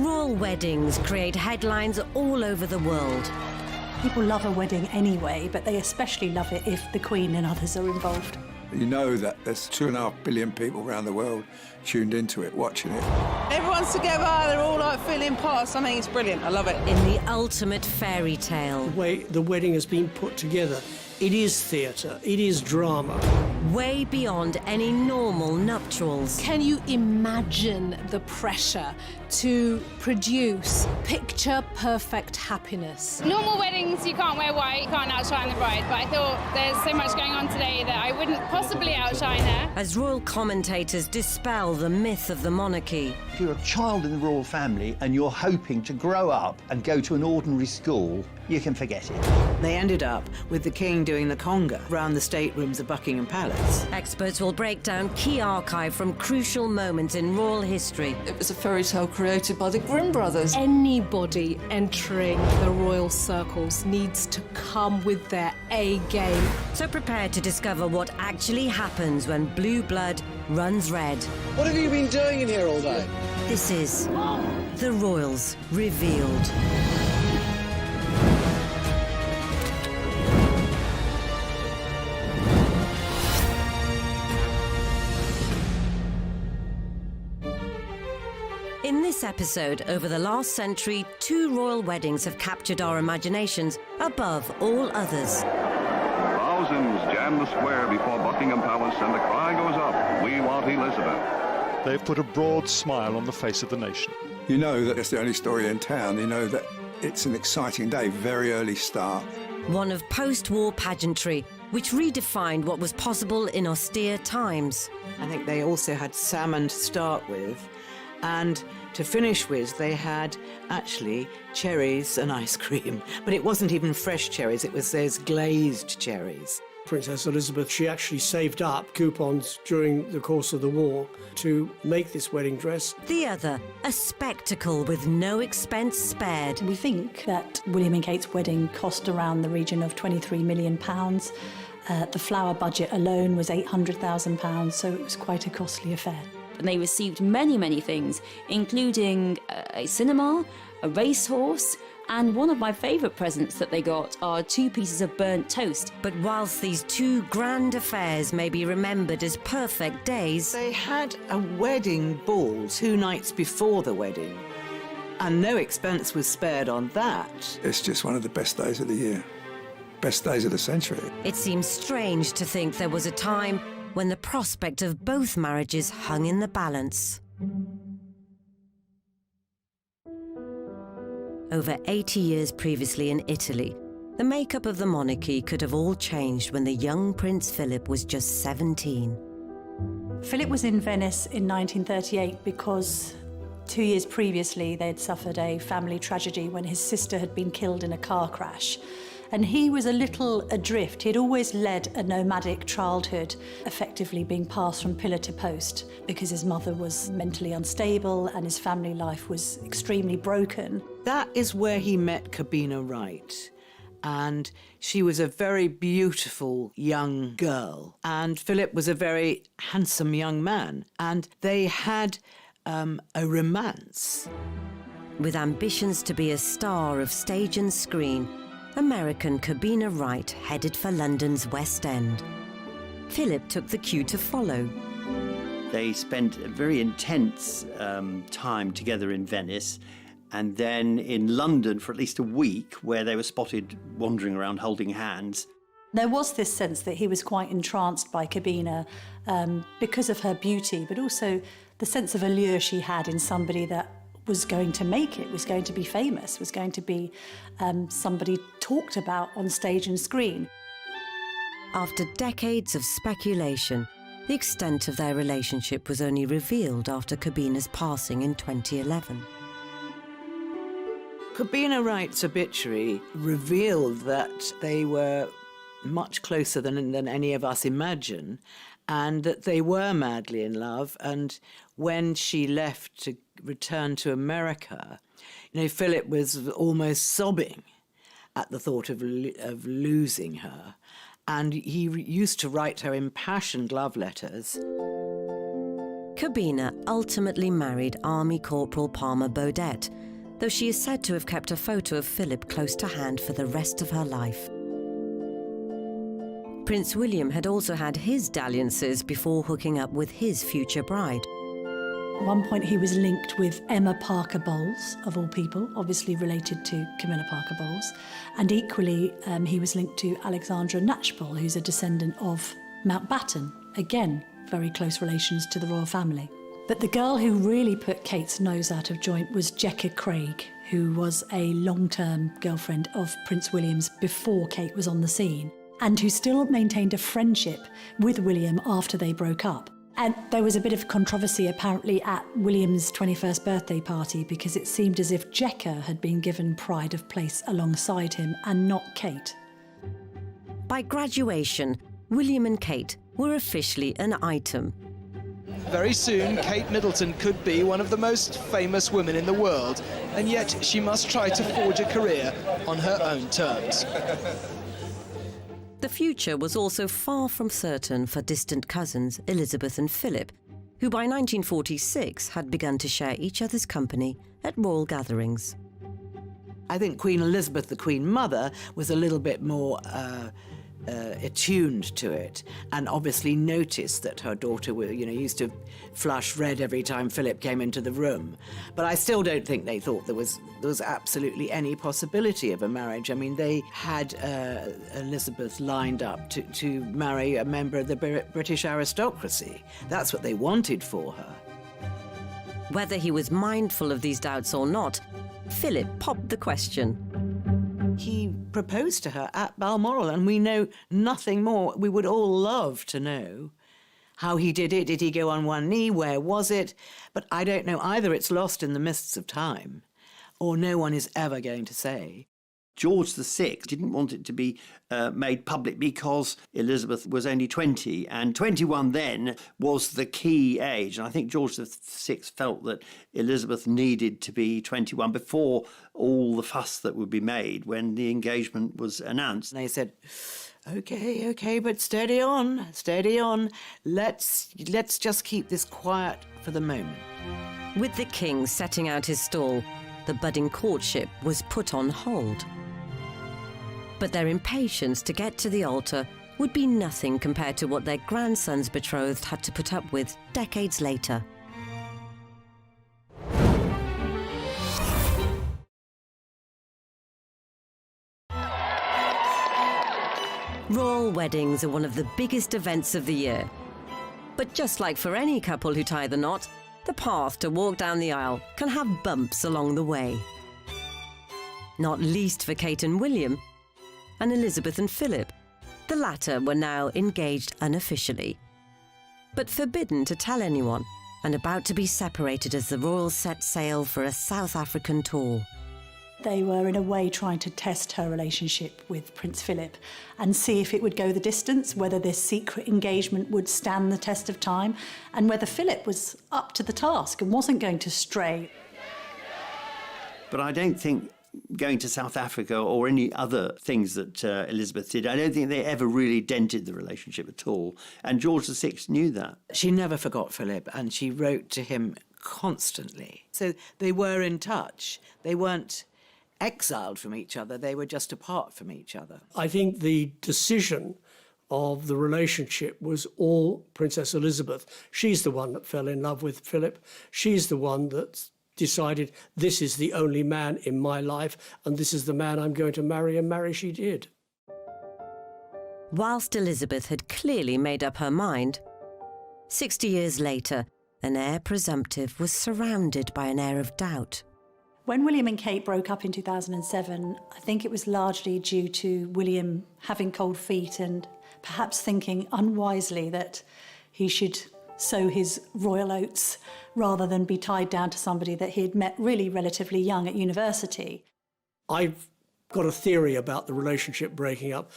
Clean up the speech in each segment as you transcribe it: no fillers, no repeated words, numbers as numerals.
Royal weddings create headlines all over the world. People love a wedding anyway, but they especially love it if the Queen and others are involved. You know that there's 2.5 billion people around the world tuned into it, watching it. Everyone's together, they're all like feeling part of something. It's brilliant, I love it. In the ultimate fairy tale. The way the wedding has been put together, it is theatre, it is drama. Way beyond any normal nuptials. Can you imagine the pressure to produce picture-perfect happiness? Normal weddings, you can't wear white, you can't outshine the bride, but I thought there's so much going on today that I wouldn't possibly outshine her. As royal commentators dispel the myth of the monarchy. If you're a child in the royal family and you're hoping to grow up and go to an ordinary school, you can forget it. They ended up with the King doing the conga round the staterooms of Buckingham Palace. Experts will break down key archive from crucial moments in royal history. It was a fairy tale created by the Grimm brothers. Anybody entering the royal circles needs to come with their A game. So prepare to discover what actually happens when blue blood runs red. What have you been doing in here all day? This is The Royals Revealed. In this episode, over the last century, 2 royal weddings have captured our imaginations above all others. Thousands jam the square before Buckingham Palace and the cry goes up, "We want Elizabeth." They've put a broad smile on the face of the nation. You know that it's the only story in town. You know that it's an exciting day, very early start. One of post-war pageantry, which redefined what was possible in austere times. I think they also had salmon to start with, and to finish with, they had actually cherries and ice cream. But it wasn't even fresh cherries, it was those glazed cherries. Princess Elizabeth, she actually saved up coupons during the course of the war to make this wedding dress. The other, a spectacle with no expense spared. We think that William and Kate's wedding cost around the region of £23 million. The flower budget alone was £800,000, so it was quite a costly affair. And they received many, many things, including a cinema, a racehorse, and one of my favourite presents that they got are 2 pieces of burnt toast. But whilst these 2 grand affairs may be remembered as perfect days, they had a wedding ball 2 nights before the wedding, and no expense was spared on that. It's just one of the best days of the year, best days of the century. It seems strange to think there was a time when the prospect of both marriages hung in the balance. Over 80 years previously in Italy, the makeup of the monarchy could have all changed when the young Prince Philip was just 17. Philip was in Venice in 1938 because 2 years previously they had suffered a family tragedy when his sister had been killed in a car crash. And he was a little adrift. He'd always led a nomadic childhood, effectively being passed from pillar to post because his mother was mentally unstable and his family life was extremely broken. That is where he met Cabina Wright. And she was a very beautiful young girl. And Philip was a very handsome young man. And they had a romance. With ambitions to be a star of stage and screen, American Cabina Wright headed for London's West End. Philip took the cue to follow. They spent a very intense time together in Venice, and then in London for at least a week, where they were spotted wandering around holding hands. There was this sense that he was quite entranced by Cabina because of her beauty, but also the sense of allure she had in somebody that was going to make it, was going to be famous, was going to be somebody talked about on stage and screen. After decades of speculation, the extent of their relationship was only revealed after Cabina's passing in 2011. Cabina Wright's obituary revealed that they were much closer than any of us imagine, and that they were madly in love. And when she left to return to America, you know, Philip was almost sobbing at the thought of losing her. And he used to write her impassioned love letters. Cabina ultimately married Army Corporal Palmer Baudet, though she is said to have kept a photo of Philip close to hand for the rest of her life. Prince William had also had his dalliances before hooking up with his future bride. At one point he was linked with Emma Parker Bowles, of all people, obviously related to Camilla Parker Bowles, and equally he was linked to Alexandra Knatchbull, who's a descendant of Mountbatten, again very close relations to the royal family. But the girl who really put Kate's nose out of joint was Jecka Craig, who was a long-term girlfriend of Prince William's before Kate was on the scene, and who still maintained a friendship with William after they broke up. And there was a bit of controversy apparently at William's 21st birthday party because it seemed as if Jecka had been given pride of place alongside him and not Kate. By graduation, William and Kate were officially an item. Very soon, Kate Middleton could be one of the most famous women in the world, and yet she must try to forge a career on her own terms. The future was also far from certain for distant cousins Elizabeth and Philip, who by 1946 had begun to share each other's company at royal gatherings. I think Queen Elizabeth, the Queen Mother, was a little bit more attuned to it, and obviously noticed that her daughter, used to flush red every time Philip came into the room. But I still don't think they thought there was absolutely any possibility of a marriage. I mean, they had Elizabeth lined up to marry a member of the British aristocracy. That's what they wanted for her. Whether he was mindful of these doubts or not, Philip popped the question. He proposed to her at Balmoral, and we know nothing more. We would all love to know how he did it. Did he go on one knee? Where was it? But I don't know. Either it's lost in the mists of time, or no one is ever going to say. George VI didn't want it to be made public because Elizabeth was only 20, and 21 then was the key age. And I think George VI felt that Elizabeth needed to be 21 before all the fuss that would be made when the engagement was announced. And they said, okay, but steady on. Let's just keep this quiet for the moment. With the king setting out his stall, the budding courtship was put on hold. But their impatience to get to the altar would be nothing compared to what their grandson's betrothed had to put up with decades later. Royal weddings are one of the biggest events of the year. But just like for any couple who tie the knot, the path to walk down the aisle can have bumps along the way. Not least for Kate and William, and Elizabeth and Philip. The latter were now engaged unofficially, but forbidden to tell anyone, and about to be separated as the royals set sail for a South African tour. They were in a way trying to test her relationship with Prince Philip and see if it would go the distance, whether this secret engagement would stand the test of time, and whether Philip was up to the task and wasn't going to stray. But I don't think going to South Africa or any other things that Elizabeth did, I don't think they ever really dented the relationship at all. And George VI knew that. She never forgot Philip, and she wrote to him constantly. So they were in touch. They weren't exiled from each other. They were just apart from each other. I think the decision of the relationship was all Princess Elizabeth. She's the one that fell in love with Philip. She's the one that decided, this is the only man in my life, and this is the man I'm going to marry, and marry she did. Whilst Elizabeth had clearly made up her mind, 60 years later, an heir presumptive was surrounded by an air of doubt. When William and Kate broke up in 2007, I think it was largely due to William having cold feet and perhaps thinking unwisely that he should sow his royal oats rather than be tied down to somebody that he had met really relatively young at university. I've got a theory about the relationship breaking up.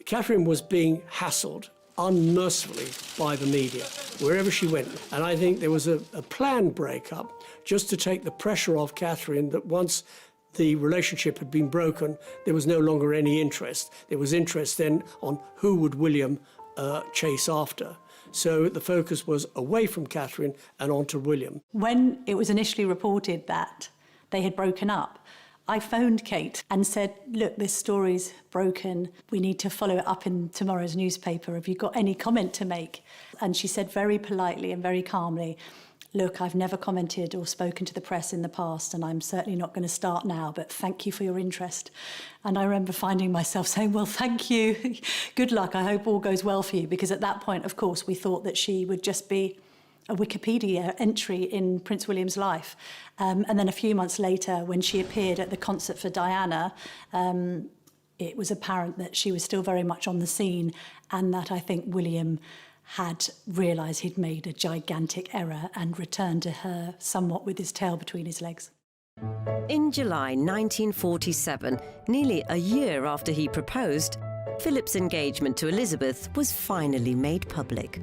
Catherine was being hassled unmercifully by the media wherever she went, and I think there was a planned breakup just to take the pressure off Catherine, that once the relationship had been broken, there was no longer any interest. There was interest then on who would William chase after. So the focus was away from Catherine and onto William. When it was initially reported that they had broken up, I phoned Kate and said, look, this story's broken. We need to follow it up in tomorrow's newspaper. Have you got any comment to make? And she said very politely and very calmly, look, I've never commented or spoken to the press in the past, and I'm certainly not going to start now, but thank you for your interest. And I remember finding myself saying, well, thank you. Good luck. I hope all goes well for you. Because at that point, of course, we thought that she would just be a Wikipedia entry in Prince William's life. And then a few months later, when she appeared at the concert for Diana, it was apparent that she was still very much on the scene, and that I think William had realised he'd made a gigantic error and returned to her somewhat with his tail between his legs. In July 1947, nearly a year after he proposed, Philip's engagement to Elizabeth was finally made public.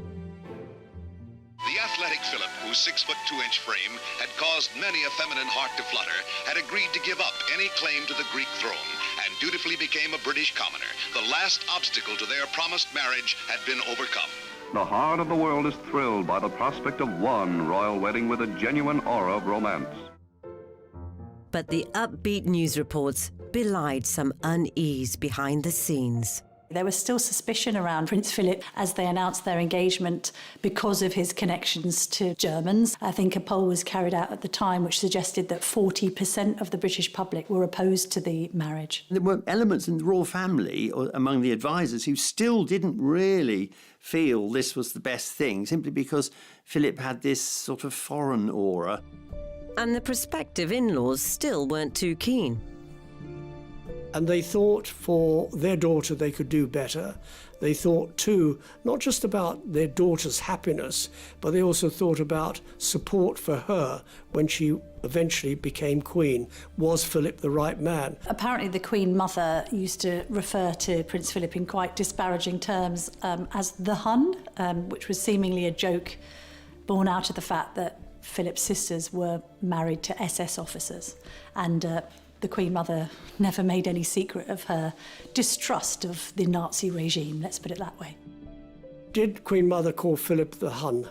The athletic Philip, whose 6'2" frame had caused many a feminine heart to flutter, had agreed to give up any claim to the Greek throne and dutifully became a British commoner. The last obstacle to their promised marriage had been overcome. The heart of the world is thrilled by the prospect of one royal wedding with a genuine aura of romance. But the upbeat news reports belied some unease behind the scenes. There was still suspicion around Prince Philip as they announced their engagement because of his connections to Germans. I think a poll was carried out at the time which suggested that 40% of the British public were opposed to the marriage. There were elements in the royal family, or among the advisors, who still didn't really feel this was the best thing, simply because Philip had this sort of foreign aura. And the prospective in-laws still weren't too keen. And they thought for their daughter they could do better. They thought too, not just about their daughter's happiness, but they also thought about support for her when she eventually became queen. Was Philip the right man? Apparently the Queen Mother used to refer to Prince Philip in quite disparaging terms as the Hun, which was seemingly a joke born out of the fact that Philip's sisters were married to SS officers. And the Queen Mother never made any secret of her distrust of the Nazi regime, let's put it that way. Did Queen Mother call Philip the Hun?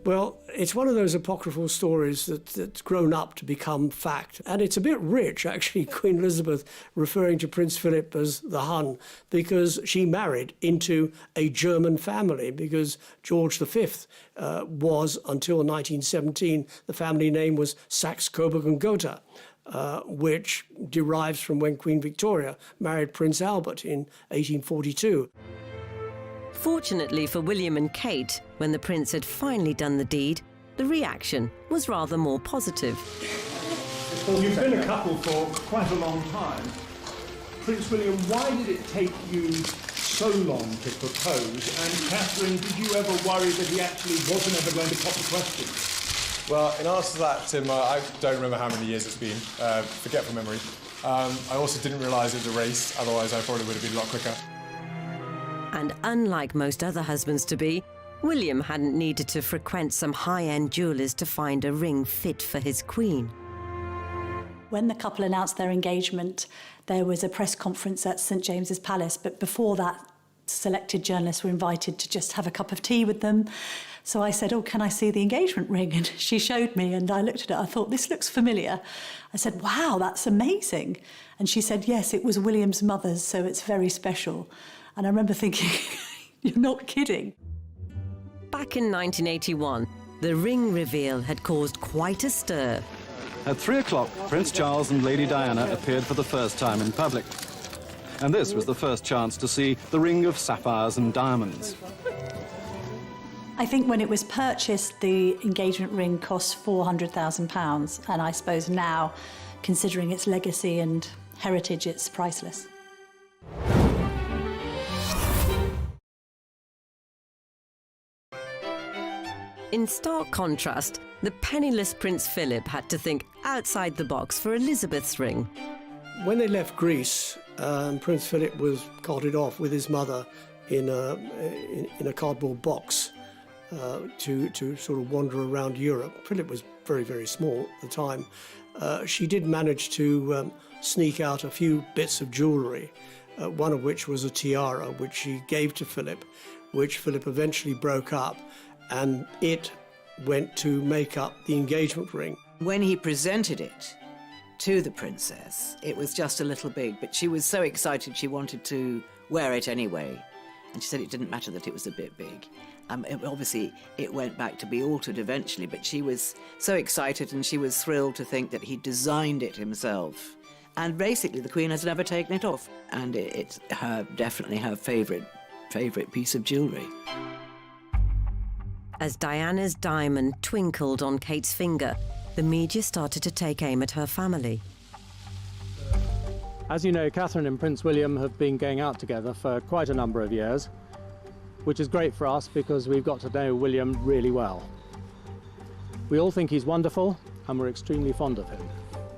Well, it's one of those apocryphal stories that's grown up to become fact. And it's a bit rich, actually, Queen Elizabeth referring to Prince Philip as the Hun, because she married into a German family, because George V was, until 1917, the family name was Saxe-Coburg and Gotha. Which derives from when Queen Victoria married Prince Albert in 1842. Fortunately for William and Kate, when the prince had finally done the deed, the reaction was rather more positive. Well, you've been a couple for quite a long time. Prince William, why did it take you so long to propose? And Catherine, did you ever worry that he actually wasn't ever going to pop the question? Well, in answer to that, Tim, I don't remember how many years it's been. Forget from memory. I also didn't realise it was a race, otherwise I probably would have been a lot quicker. And unlike most other husbands-to-be, William hadn't needed to frequent some high-end jewellers to find a ring fit for his queen. When the couple announced their engagement, there was a press conference at St James's Palace, but before that, selected journalists were invited to just have a cup of tea with them. So I said, oh, can I see the engagement ring? And she showed me, and I looked at it. I thought, this looks familiar. I said, wow, that's amazing. And she said, yes, it was William's mother's, so it's very special. And I remember thinking, you're not kidding. Back in 1981, the ring reveal had caused quite a stir. At 3 o'clock, Prince Charles and Lady Diana appeared for the first time in public. And this was the first chance to see the ring of sapphires and diamonds. I think when it was purchased, the engagement ring cost £400,000, and I suppose now, considering its legacy and heritage, it's priceless. In stark contrast, the penniless Prince Philip had to think outside the box for Elizabeth's ring. When they left Greece, Prince Philip was carted off with his mother in a cardboard box. To sort of wander around Europe. Philip was very, very small at the time. She did manage to sneak out a few bits of jewellery, one of which was a tiara, which she gave to Philip, which Philip eventually broke up, and it went to make up the engagement ring. When he presented it to the princess, it was just a little big, but she was so excited she wanted to wear it anyway. And she said it didn't matter that it was a bit big. Obviously, it went back to be altered eventually, but she was so excited and she was thrilled to think that he designed it himself. And basically, the Queen has never taken it off. And it's definitely her favourite piece of jewellery. As Diana's diamond twinkled on Kate's finger, the media started to take aim at her family. As you know, Catherine and Prince William have been going out together for quite a number of years, which is great for us because we've got to know William really well. We all think he's wonderful and we're extremely fond of him.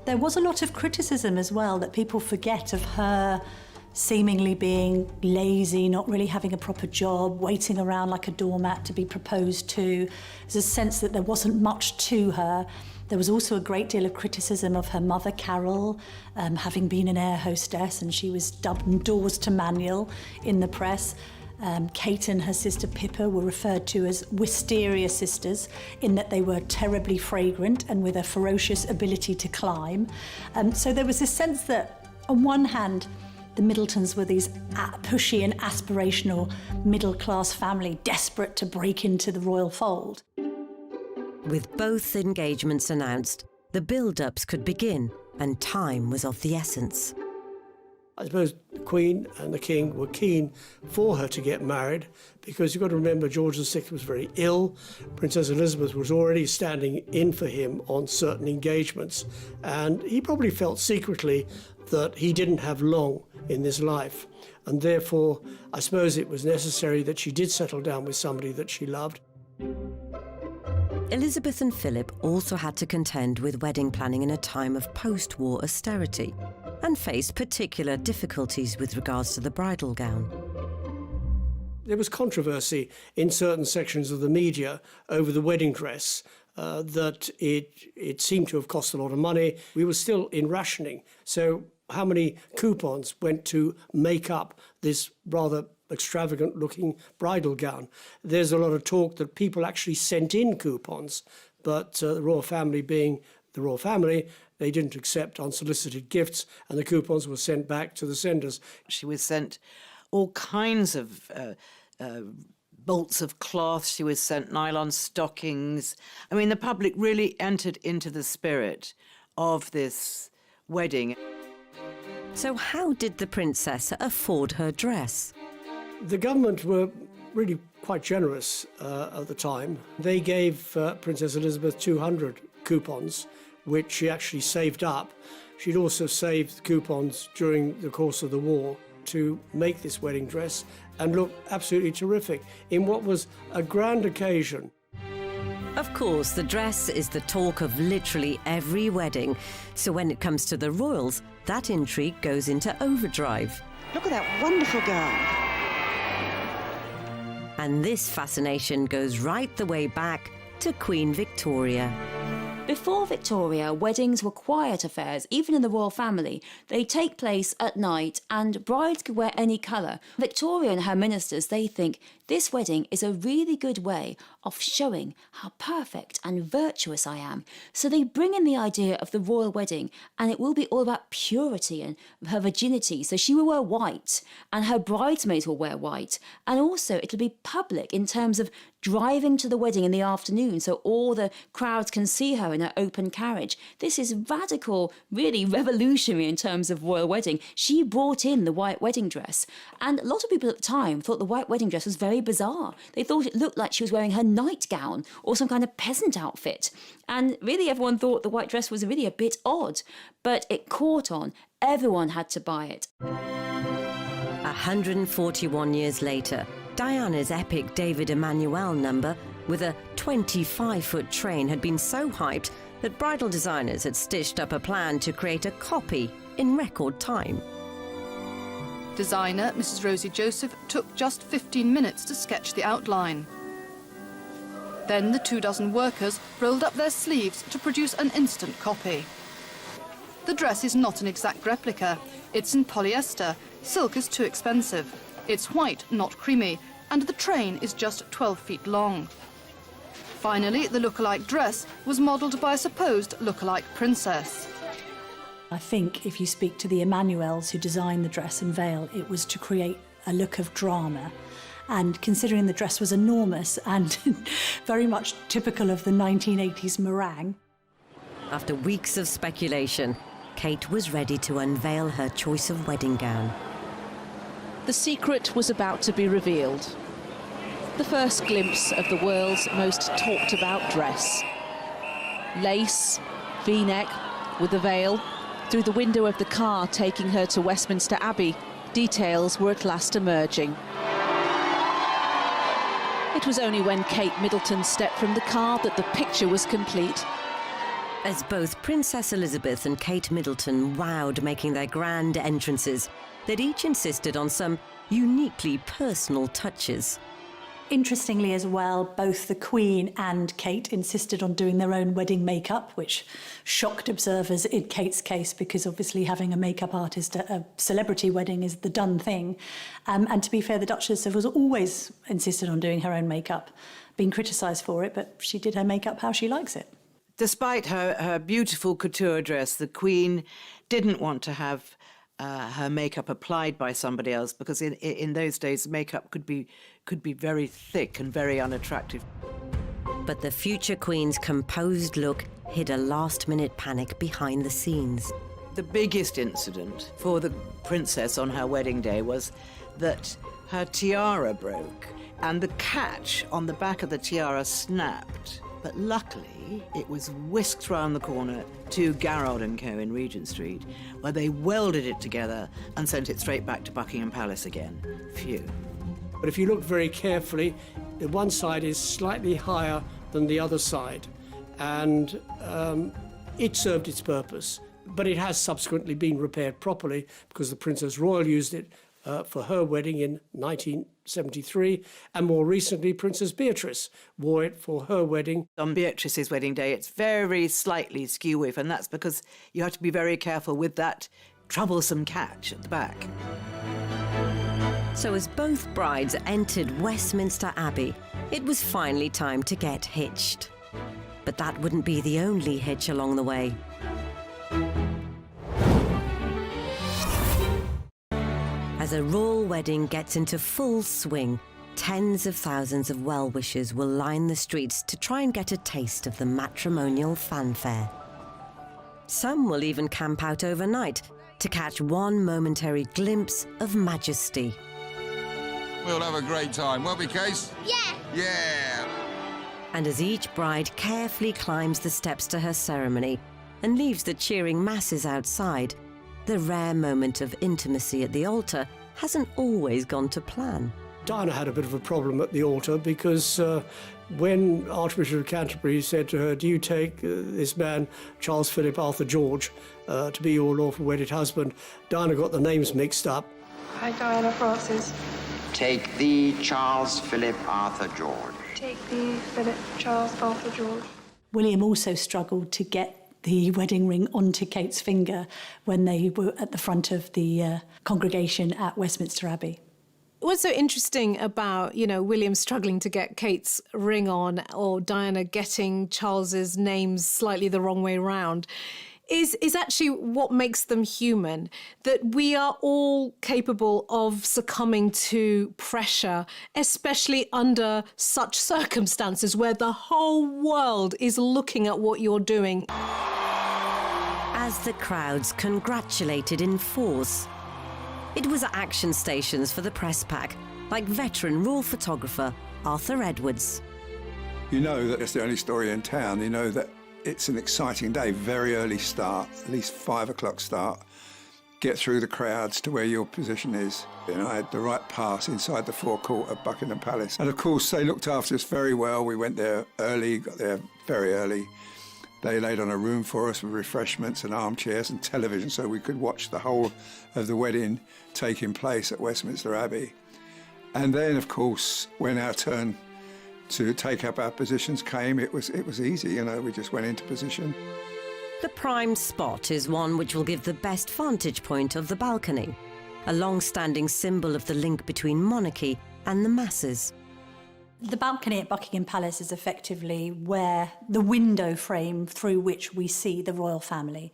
There was a lot of criticism as well that people forget of her seemingly being lazy, not really having a proper job, waiting around like a doormat to be proposed to. There's a sense that there wasn't much to her. There was also a great deal of criticism of her mother, Carol, having been an air hostess, and she was dubbed Doors to Manual in the press. Kate and her sister Pippa were referred to as wisteria sisters in that they were terribly fragrant and with a ferocious ability to climb. So there was this sense that, on one hand, the Middletons were these pushy and aspirational middle-class family desperate to break into the royal fold. With both engagements announced, the build-ups could begin and time was of the essence. I suppose the Queen and the King were keen for her to get married because you've got to remember George VI was very ill. Princess Elizabeth was already standing in for him on certain engagements, and he probably felt secretly that he didn't have long in this life, and therefore I suppose it was necessary that she did settle down with somebody that she loved. Elizabeth and Philip also had to contend with wedding planning in a time of post-war austerity and faced particular difficulties with regards to the bridal gown. There was controversy in certain sections of the media over the wedding dress, that it seemed to have cost a lot of money. We were still in rationing, so how many coupons went to make up this rather extravagant-looking bridal gown? There's a lot of talk that people actually sent in coupons, but the royal family being the royal family, they didn't accept unsolicited gifts, and the coupons were sent back to the senders. She was sent all kinds of bolts of cloth. She was sent nylon stockings. I mean, the public really entered into the spirit of this wedding. So how did the princess afford her dress? The government were really quite generous at the time. They gave Princess Elizabeth 200 coupons, which she actually saved up. She'd also saved coupons during the course of the war to make this wedding dress and look absolutely terrific in what was a grand occasion. Of course, the dress is the talk of literally every wedding, so when it comes to the royals, that intrigue goes into overdrive. Look at that wonderful gown. And this fascination goes right the way back to Queen Victoria. Before Victoria, weddings were quiet affairs, even in the royal family. They take place at night and brides could wear any colour. Victoria and her ministers, they think this wedding is a really good way of showing how perfect and virtuous I am. So they bring in the idea of the royal wedding, and it will be all about purity and her virginity. So she will wear white and her bridesmaids will wear white. And also it'll be public in terms of driving to the wedding in the afternoon so all the crowds can see her in her open carriage. This is radical, really revolutionary in terms of royal wedding. She brought in the white wedding dress, and a lot of people at the time thought the white wedding dress was very bizarre. They thought it looked like she was wearing her nightgown or some kind of peasant outfit, and really everyone thought the white dress was really a bit odd, but it caught on. Everyone had to buy it. 141 years later, Diana's epic David Emmanuel number with a 25-foot train had been so hyped that bridal designers had stitched up a plan to create a copy in record time. Designer Mrs. Rosie Joseph took just 15 minutes to sketch the outline. Then the 24 workers rolled up their sleeves to produce an instant copy. The dress is not an exact replica. It's in polyester. Silk is too expensive. It's white, not creamy. and the train is just 12 feet long. Finally, the lookalike dress was modelled by a supposed lookalike princess. I think if you speak to the Emanuels who designed the dress and veil, it was to create a look of drama. And considering the dress was enormous and very much typical of the 1980s meringue. After weeks of speculation, Kate was ready to unveil her choice of wedding gown. The secret was about to be revealed. The first glimpse of the world's most talked about dress. Lace, V-neck, with a veil. Through the window of the car taking her to Westminster Abbey, details were at last emerging. It was only when Kate Middleton stepped from the car that the picture was complete. As both Princess Elizabeth and Kate Middleton wowed making their grand entrances, they'd each insisted on some uniquely personal touches. Interestingly as well, both the Queen and Kate insisted on doing their own wedding makeup, which shocked observers in Kate's case because obviously having a makeup artist at a celebrity wedding is the done thing. And to be fair, the Duchess has always insisted on doing her own makeup, been criticised for it, but she did her makeup how she likes it. Despite her beautiful couture dress, the Queen didn't want to have her makeup applied by somebody else because in those days makeup could be very thick and very unattractive. But the future Queen's composed look hid a last-minute panic behind the scenes. The biggest incident for the princess on her wedding day was that her tiara broke and the catch on the back of the tiara snapped. But luckily, it was whisked round the corner to Garrard & Co. in Regent Street, where they welded it together and sent it straight back to Buckingham Palace again. Phew. But if you look very carefully, the one side is slightly higher than the other side, and it served its purpose. But it has subsequently been repaired properly because the Princess Royal used it for her wedding in 1973, and more recently Princess Beatrice wore it for her wedding. On Beatrice's wedding day, it's very slightly skew-whiff, and that's because you have to be very careful with that troublesome catch at the back. So as both brides entered Westminster Abbey, it was finally time to get hitched. But that wouldn't be the only hitch along the way. As a royal wedding gets into full swing, tens of thousands of well-wishers will line the streets to try and get a taste of the matrimonial fanfare. Some will even camp out overnight to catch one momentary glimpse of majesty. We'll have a great time, won't we, Case? Yeah! Yeah! And as each bride carefully climbs the steps to her ceremony and leaves the cheering masses outside, the rare moment of intimacy at the altar hasn't always gone to plan. Diana had a bit of a problem at the altar because when Archbishop of Canterbury said to her, do you take this man, Charles Philip Arthur George, to be your lawful wedded husband, Diana got the names mixed up. I, Diana Francis. Take thee, Charles Philip Arthur George. Take thee, Philip Charles Arthur George. William also struggled to get the wedding ring onto Kate's finger when they were at the front of the congregation at Westminster Abbey. What's so interesting about, William struggling to get Kate's ring on or Diana getting Charles's names slightly the wrong way round is actually what makes them human, that we are all capable of succumbing to pressure, especially under such circumstances where the whole world is looking at what you're doing. As the crowds congratulated in force, it was action stations for the press pack, like veteran royal photographer Arthur Edwards. You know that it's the only story in town. You know that it's an exciting day, very early start, at least 5 o'clock start. Get through the crowds to where your position is. And I had the right pass inside the forecourt of Buckingham Palace. And of course, they looked after us very well. We went there early, got there very early. They laid on a room for us with refreshments and armchairs and television so we could watch the whole of the wedding taking place at Westminster Abbey. And then, of course, when our turn to take up our positions came, it was easy, we just went into position. The prime spot is one which will give the best vantage point of the balcony, a long-standing symbol of the link between monarchy and the masses. The balcony at Buckingham Palace is effectively where the window frame through which we see the royal family.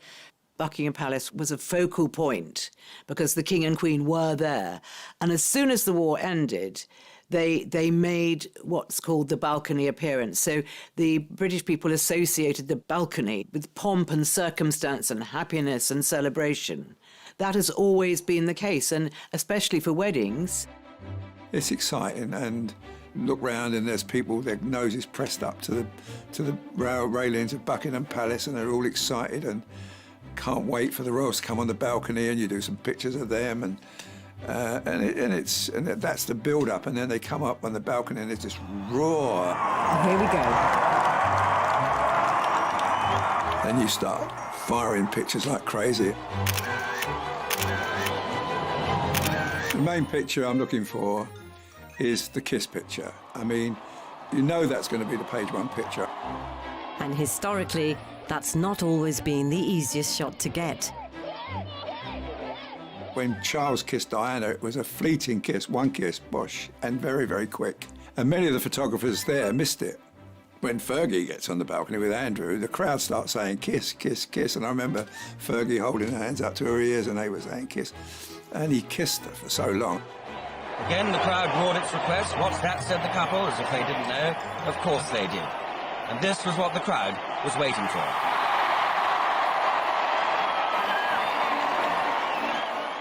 Buckingham Palace was a focal point because the King and Queen were there. And as soon as the war ended, they made what's called the balcony appearance. So the British people associated the balcony with pomp and circumstance and happiness and celebration. That has always been the case, and especially for weddings. It's exciting, and look round and there's people, their noses pressed up to the railings of Buckingham Palace, and they're all excited and can't wait for the royals to come on the balcony, and you do some pictures of them, and that's the build-up, and then they come up on the balcony and it's just roar. Here we go. Then you start firing pictures like crazy. The main picture I'm looking for is the kiss picture. I mean, you know that's going to be the page one picture. And historically, that's not always been the easiest shot to get. When Charles kissed Diana, it was a fleeting kiss, one kiss, bosh, and very, very quick. And many of the photographers there missed it. When Fergie gets on the balcony with Andrew, the crowd starts saying, kiss, kiss, kiss. And I remember Fergie holding her hands up to her ears and they were saying kiss. And he kissed her for so long. Again, the crowd roared its request. What's that, said the couple, as if they didn't know. Of course they did. And this was what the crowd was waiting for.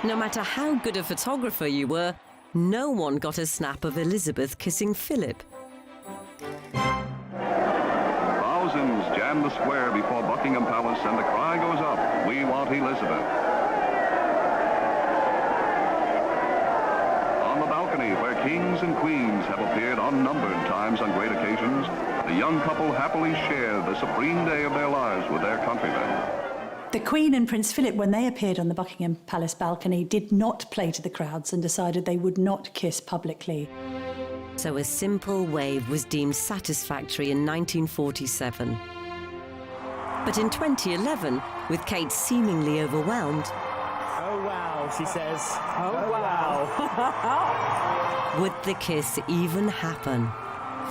No matter how good a photographer you were, no one got a snap of Elizabeth kissing Philip. Thousands jam the square before Buckingham Palace, and the cry goes up, "We want Elizabeth." On the balcony, where kings and queens have appeared unnumbered times on great occasions, the young couple happily share the supreme day of their lives with their countrymen. The Queen and Prince Philip, when they appeared on the Buckingham Palace balcony, did not play to the crowds and decided they would not kiss publicly. So a simple wave was deemed satisfactory in 1947. But in 2011, with Kate seemingly overwhelmed... Oh, wow, she says. Oh, wow. Would the kiss even happen?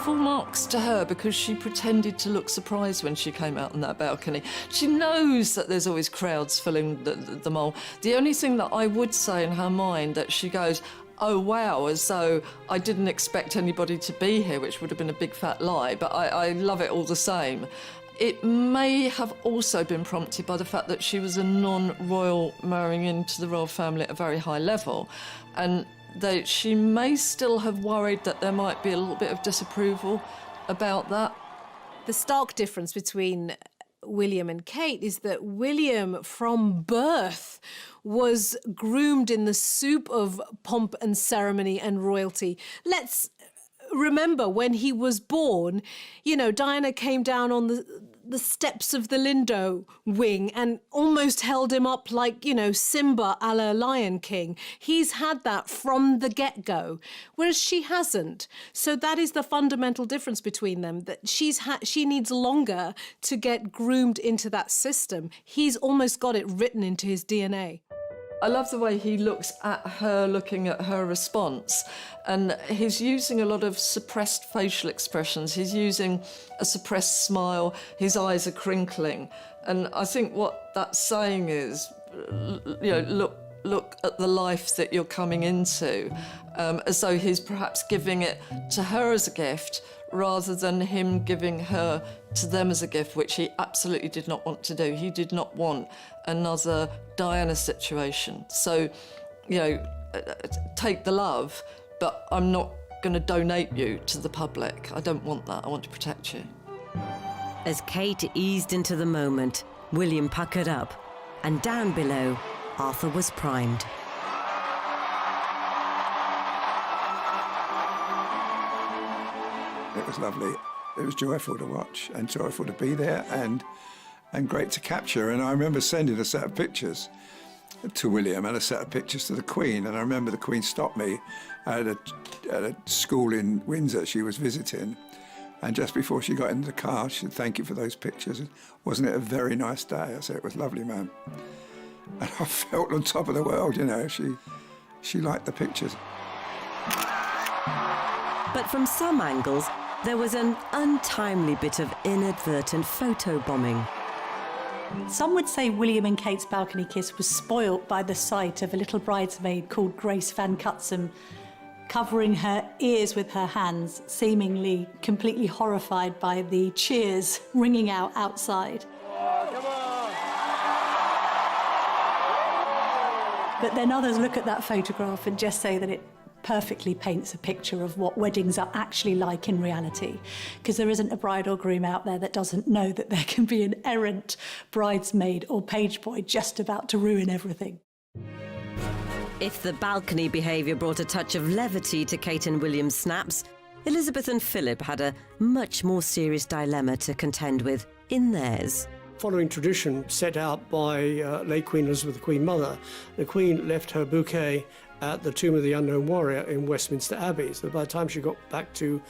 Full marks to her, because she pretended to look surprised when she came out on that balcony. She knows that there's always crowds filling the mole. The only thing that I would say in her mind, that she goes, oh wow, as though I didn't expect anybody to be here, which would have been a big fat lie, but I love it all the same. It may have also been prompted by the fact that she was a non-royal marrying into the royal family at a very high level, and that she may still have worried that there might be a little bit of disapproval about that. The stark difference between William and Kate is that William, from birth, was groomed in the soup of pomp and ceremony and royalty. Let's remember, when he was born, you know, Diana came down on the steps of the Lindo wing and almost held him up like, you know, Simba a la Lion King. He's had that from the get-go, whereas she hasn't. So that is the fundamental difference between them, that she needs longer to get groomed into that system. He's almost got it written into his DNA. I love the way he looks at her, looking at her response. And he's using a lot of suppressed facial expressions. He's using a suppressed smile. His eyes are crinkling. And I think what that's saying is, you know, look at the life that you're coming into, as though he's perhaps giving it to her as a gift rather than him giving her to them as a gift, which he absolutely did not want to do. He did not want another Diana situation. So, you know, take the love, but I'm not going to donate you to the public. I don't want that. I want to protect you. As Kate eased into the moment, William puckered up, and down below, Arthur was primed. It was lovely. It was joyful to watch and joyful to be there and great to capture. And I remember sending a set of pictures to William and a set of pictures to the Queen. And I remember the Queen stopped me at a school in Windsor she was visiting. And just before she got into the car, she said, "Thank you for those pictures. Wasn't it a very nice day?" I said, "It was lovely, ma'am." And I felt on top of the world, you know. She liked the pictures. But from some angles, there was an untimely bit of inadvertent photobombing. Some would say William and Kate's balcony kiss was spoilt by the sight of a little bridesmaid called Grace Van Cutsum covering her ears with her hands, seemingly completely horrified by the cheers ringing out outside. But then others look at that photograph and just say that it perfectly paints a picture of what weddings are actually like in reality, because there isn't a bride or groom out there that doesn't know that there can be an errant bridesmaid or page boy just about to ruin everything. If the balcony behaviour brought a touch of levity to Kate and William's snaps, Elizabeth and Philip had a much more serious dilemma to contend with in theirs. Following tradition set out by late Queen Elizabeth, the Queen Mother, the Queen left her bouquet at the Tomb of the Unknown Warrior in Westminster Abbey. So by the time she got back to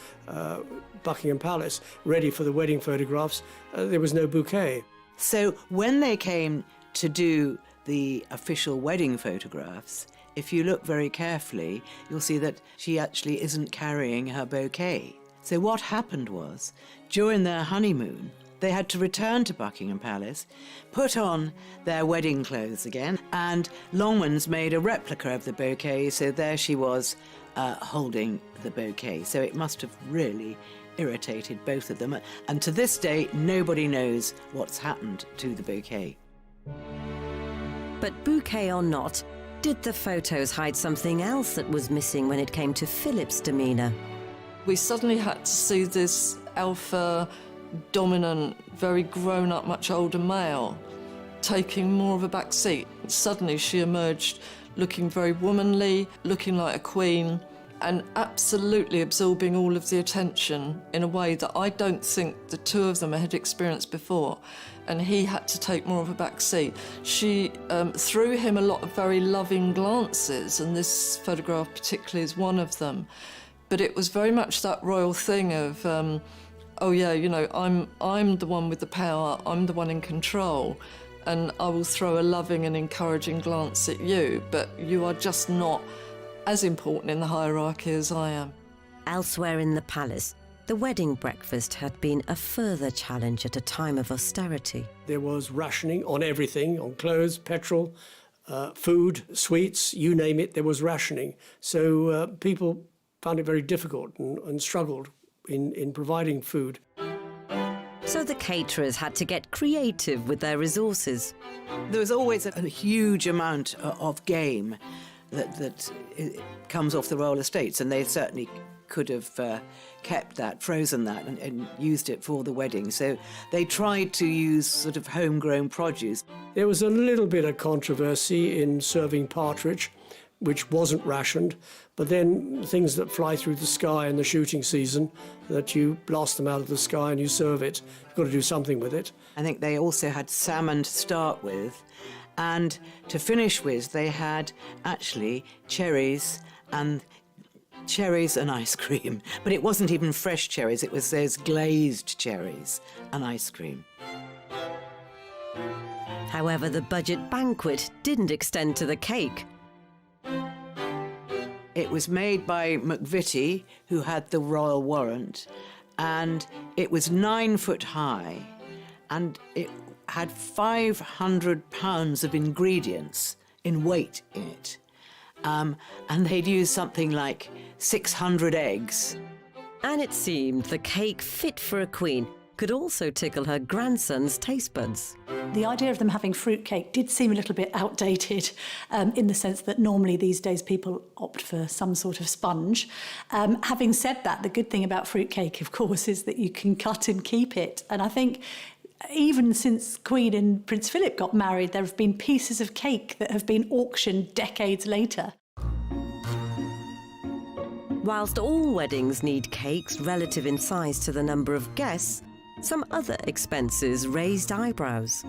Buckingham Palace, ready for the wedding photographs, there was no bouquet. So when they came to do the official wedding photographs, if you look very carefully, you'll see that she actually isn't carrying her bouquet. So what happened was, during their honeymoon, they had to return to Buckingham Palace, put on their wedding clothes again, and Longmans made a replica of the bouquet, so there she was holding the bouquet. So it must have really irritated both of them. And to this day, nobody knows what's happened to the bouquet. But bouquet or not, did the photos hide something else that was missing when it came to Philip's demeanour? We suddenly had to see this alpha, dominant, very grown-up, much older male taking more of a back seat. Suddenly she emerged looking very womanly, looking like a queen, and absolutely absorbing all of the attention in a way that I don't think the two of them had experienced before. And he had to take more of a back seat. She threw him a lot of very loving glances, and this photograph particularly is one of them. But it was very much that royal thing of, oh yeah, you know, I'm the one with the power, I'm the one in control, and I will throw a loving and encouraging glance at you, but you are just not as important in the hierarchy as I am. Elsewhere in the palace, the wedding breakfast had been a further challenge at a time of austerity. There was rationing on everything, on clothes, petrol, food, sweets, you name it, there was rationing. So people found it very difficult and struggled in providing food. So the caterers had to get creative with their resources. There was always a huge amount of game that comes off the royal estates, and they certainly could have kept that, frozen that, and used it for the wedding. So they tried to use sort of homegrown produce. There was a little bit of controversy in serving partridge, which wasn't rationed, but then things that fly through the sky in the shooting season, that you blast them out of the sky and you serve it, you've got to do something with it. I think they also had salmon to start with, and to finish with, they had actually cherries and ice cream. But it wasn't even fresh cherries, it was those glazed cherries and ice cream. However, the budget banquet didn't extend to the cake. It was made by McVitie, who had the royal warrant, and it was 9 foot high, and it had 500 pounds of ingredients in weight in it. And they'd use something like 600 eggs. And it seemed the cake fit for a queen could also tickle her grandson's taste buds. The idea of them having fruitcake did seem a little bit outdated in the sense that normally these days people opt for some sort of sponge. Having said that, the good thing about fruitcake, of course, is that you can cut and keep it. And I think even since Queen and Prince Philip got married, there have been pieces of cake that have been auctioned decades later. Whilst all weddings need cakes relative in size to the number of guests, some other expenses raised eyebrows.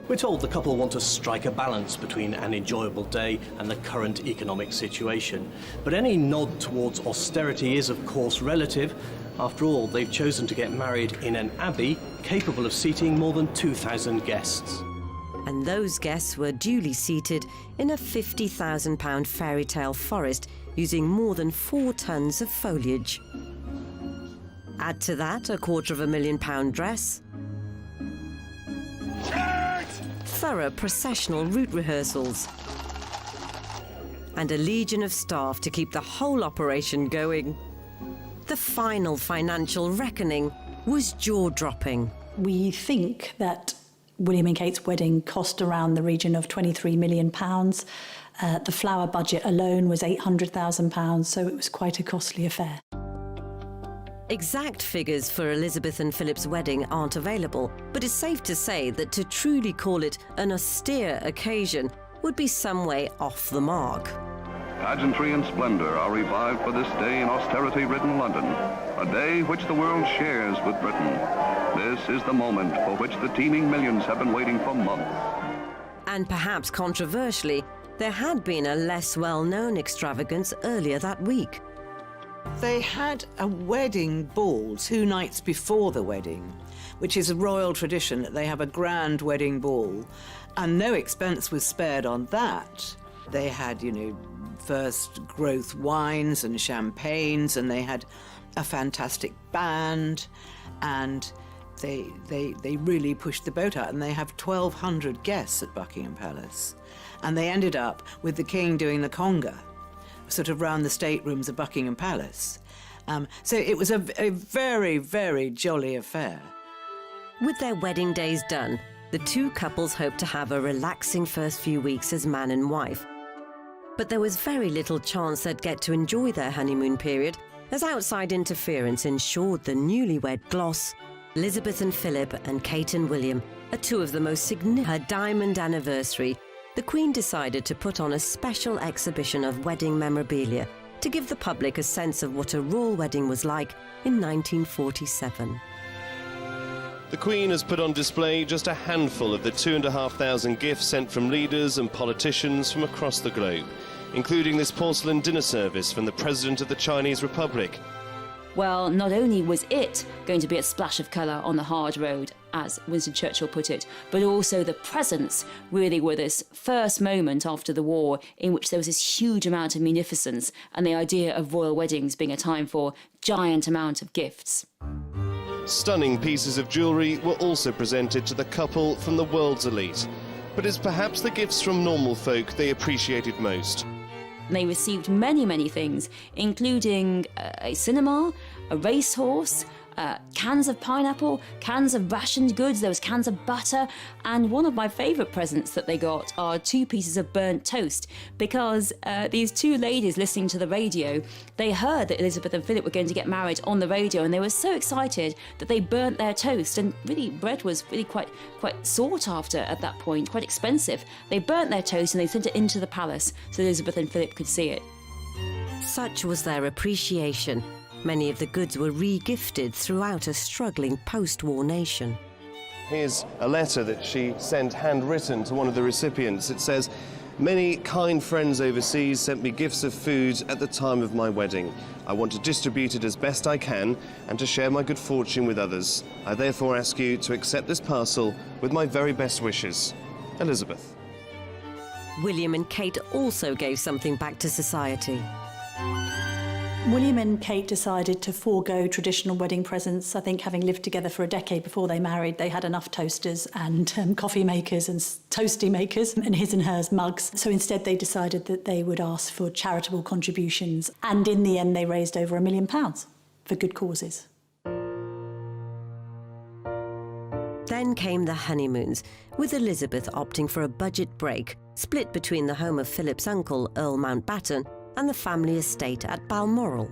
We're told the couple want to strike a balance between an enjoyable day and the current economic situation. But any nod towards austerity is, of course, relative. After all, they've chosen to get married in an abbey capable of seating more than 2,000 guests. And those guests were duly seated in a £50,000 fairy tale forest using more than 4 tons of foliage. Add to that a £250,000 dress, thorough processional route rehearsals, and a legion of staff to keep the whole operation going. The final financial reckoning was jaw-dropping. We think that William and Kate's wedding cost around the region of £23 million. The flower budget alone was £800,000, so it was quite a costly affair. Exact figures for Elizabeth and Philip's wedding aren't available, but it's safe to say that to truly call it an austere occasion would be some way off the mark. Pageantry and splendor are revived for this day in austerity-ridden London, a day which the world shares with Britain. This is the moment for which the teeming millions have been waiting for months. And perhaps controversially, there had been a less well-known extravagance earlier that week. They had a wedding ball 2 nights before the wedding, which is a royal tradition that they have a grand wedding ball, and no expense was spared on that. They had, first growth wines and champagnes, and they had a fantastic band, and they really pushed the boat out, and they have 1,200 guests at Buckingham Palace. And they ended up with the king doing the conga, sort of round the staterooms of Buckingham Palace. So it was a very, very jolly affair. With their wedding days done, the 2 couples hoped to have a relaxing first few weeks as man and wife. But there was very little chance they'd get to enjoy their honeymoon period, as outside interference ensured the newlywed gloss. Elizabeth and Philip and Kate and William are 2 of the most significant. Her diamond anniversary, the Queen decided to put on a special exhibition of wedding memorabilia to give the public a sense of what a royal wedding was like in 1947. The Queen has put on display just a handful of the 2,500 gifts sent from leaders and politicians from across the globe, including this porcelain dinner service from the President of the Chinese Republic. Well, not only was it going to be a splash of colour on the hard road, as Winston Churchill put it, but also the presents really were this first moment after the war in which there was this huge amount of munificence and the idea of royal weddings being a time for giant amount of gifts. Stunning pieces of jewellery were also presented to the couple from the world's elite, but it's perhaps the gifts from normal folk they appreciated most. They received many, many things, including a cinema, a racehorse, cans of pineapple, cans of rationed goods, there was cans of butter, and one of my favourite presents that they got are 2 pieces of burnt toast, because these 2 ladies listening to the radio, they heard that Elizabeth and Philip were going to get married on the radio, and they were so excited that they burnt their toast, and really bread was really quite sought after at that point, quite expensive. They burnt their toast and they sent it into the palace so Elizabeth and Philip could see it. Such was their appreciation. Many of the goods were re-gifted throughout a struggling post-war nation. Here's a letter that she sent handwritten to one of the recipients. It says, "Many kind friends overseas sent me gifts of food at the time of my wedding. I want to distribute it as best I can and to share my good fortune with others. I therefore ask you to accept this parcel with my very best wishes. Elizabeth." William and Kate also gave something back to society. William and Kate decided to forego traditional wedding presents. I think having lived together for a decade before they married, they had enough toasters and coffee makers and toasty makers and his and hers mugs. So instead they decided that they would ask for charitable contributions. And in the end, they raised over £1 million for good causes. Then came the honeymoons, with Elizabeth opting for a budget break, split between the home of Philip's uncle, Earl Mountbatten, and the family estate at Balmoral.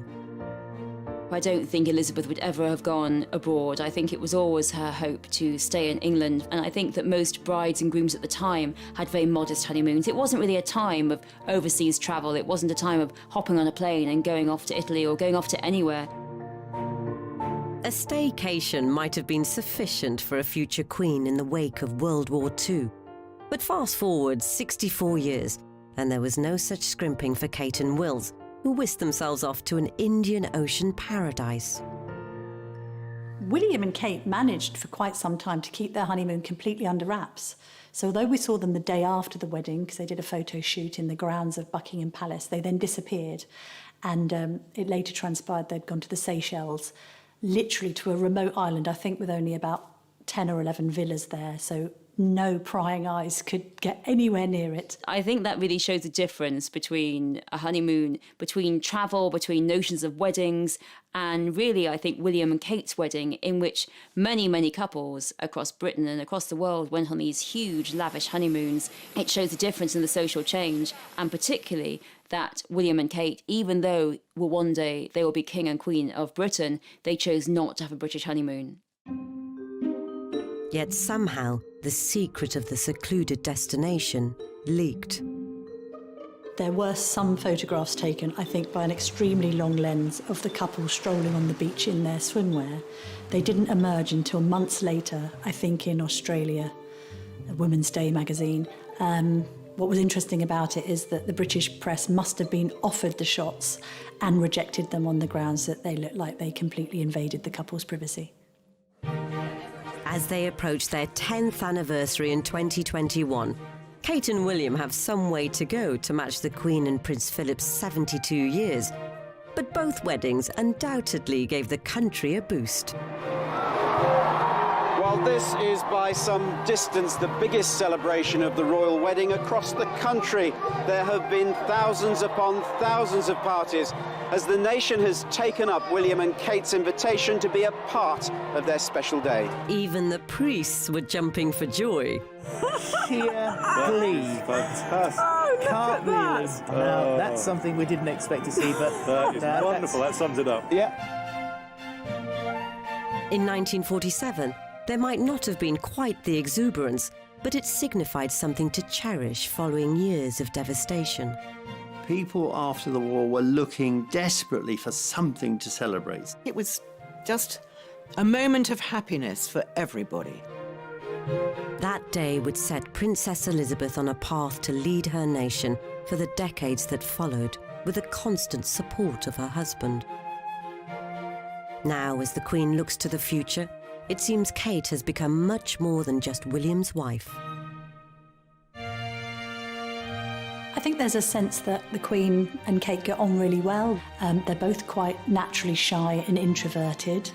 I don't think Elizabeth would ever have gone abroad. I think it was always her hope to stay in England, and I think that most brides and grooms at the time had very modest honeymoons. It wasn't really a time of overseas travel. It wasn't a time of hopping on a plane and going off to Italy or going off to anywhere. A staycation might have been sufficient for a future queen in the wake of World War II. But fast forward 64 years, and there was no such scrimping for Kate and Wills, who whisked themselves off to an Indian Ocean paradise. William and Kate managed for quite some time to keep their honeymoon completely under wraps. So although we saw them the day after the wedding, because they did a photo shoot in the grounds of Buckingham Palace, they then disappeared. And it later transpired they'd gone to the Seychelles, literally to a remote island, I think with only about 10 or 11 villas there. So no prying eyes could get anywhere near it. I think that really shows the difference between a honeymoon, between travel, between notions of weddings, and really I think William and Kate's wedding, in which many, many couples across Britain and across the world went on these huge, lavish honeymoons. It shows the difference in the social change, and particularly that William and Kate, even though one day they will be king and queen of Britain, they chose not to have a British honeymoon. Yet somehow, the secret of the secluded destination leaked. There were some photographs taken, I think, by an extremely long lens of the couple strolling on the beach in their swimwear. They didn't emerge until months later, I think in Australia, a Women's Day magazine. What was interesting about it is that the British press must have been offered the shots and rejected them on the grounds that they looked like they completely invaded the couple's privacy. As they approach their 10th anniversary in 2021, Kate and William have some way to go to match the Queen and Prince Philip's 72 years. But both weddings undoubtedly gave the country a boost. While this is by some distance the biggest celebration of the royal wedding across the country, there have been thousands upon thousands of parties as the nation has taken up William and Kate's invitation to be a part of their special day. Even the priests were jumping for joy. Sheer glee. Fantastic. Oh, can't really. Now, that's something we didn't expect to see, but that is wonderful. That sums it up. Yeah. In 1947, there might not have been quite the exuberance, but it signified something to cherish following years of devastation. People after the war were looking desperately for something to celebrate. It was just a moment of happiness for everybody. That day would set Princess Elizabeth on a path to lead her nation for the decades that followed, with the constant support of her husband. Now, as the Queen looks to the future, it seems Kate has become much more than just William's wife. I think there's a sense that the Queen and Kate get on really well. They're both quite naturally shy and introverted.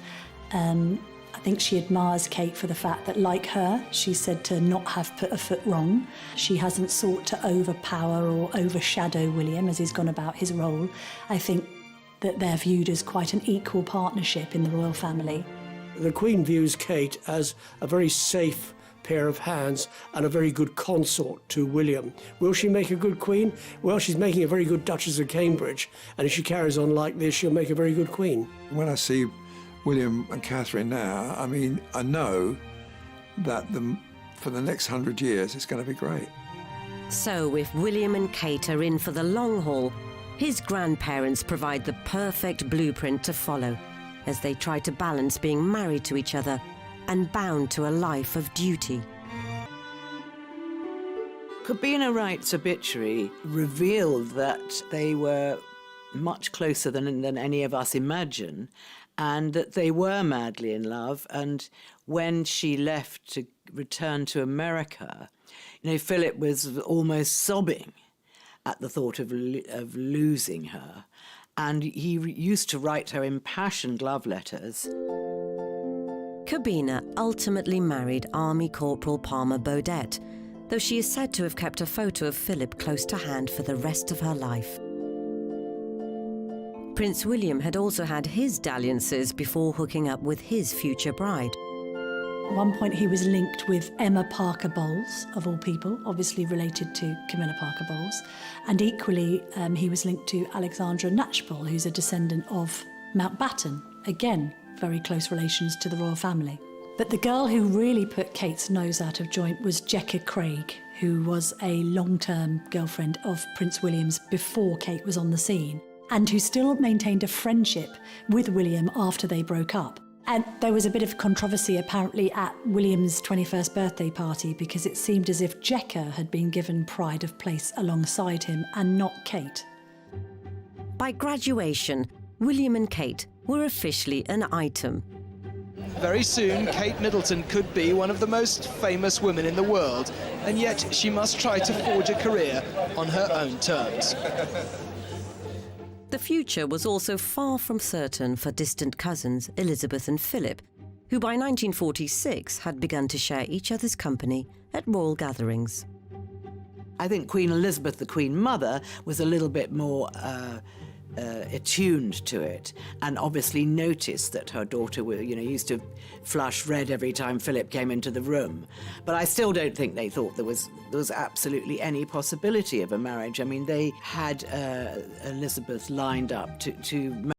I think she admires Kate for the fact that, like her, she's said to not have put a foot wrong. She hasn't sought to overpower or overshadow William as he's gone about his role. I think that they're viewed as quite an equal partnership in the royal family. The Queen views Kate as a very safe pair of hands and a very good consort to William. Will she make a good Queen? Well, she's making a very good Duchess of Cambridge, and if she carries on like this, she'll make a very good Queen. When I see William and Catherine now, I mean, I know that for the next 100 years, it's going to be great. So if William and Kate are in for the long haul, his grandparents provide the perfect blueprint to follow as they try to balance being married to each other and bound to a life of duty. Corbina Wright's obituary revealed that they were much closer than any of us imagine, and that they were madly in love. And when she left to return to America, Philip was almost sobbing at the thought of losing her. And he used to write her impassioned love letters. Corbina ultimately married Army Corporal Palmer Baudet, though she is said to have kept a photo of Philip close to hand for the rest of her life. Prince William had also had his dalliances before hooking up with his future bride. At one point he was linked with Emma Parker Bowles, of all people, obviously related to Camilla Parker Bowles, and equally he was linked to Alexandra Knatchbull, who's a descendant of Mountbatten, again very close relations to the royal family. But the girl who really put Kate's nose out of joint was Jecka Craig, who was a long-term girlfriend of Prince William's before Kate was on the scene, and who still maintained a friendship with William after they broke up. And there was a bit of controversy apparently at William's 21st birthday party because it seemed as if Jecka had been given pride of place alongside him and not Kate. By graduation, William and Kate were officially an item. Very soon, Kate Middleton could be one of the most famous women in the world, and yet she must try to forge a career on her own terms. The future was also far from certain for distant cousins Elizabeth and Philip, who by 1946 had begun to share each other's company at royal gatherings. I think Queen Elizabeth, the Queen Mother, was a little bit more attuned to it, and obviously noticed that her daughter, used to flush red every time Philip came into the room. But I still don't think they thought there was absolutely any possibility of a marriage. I mean, they had Elizabeth lined up to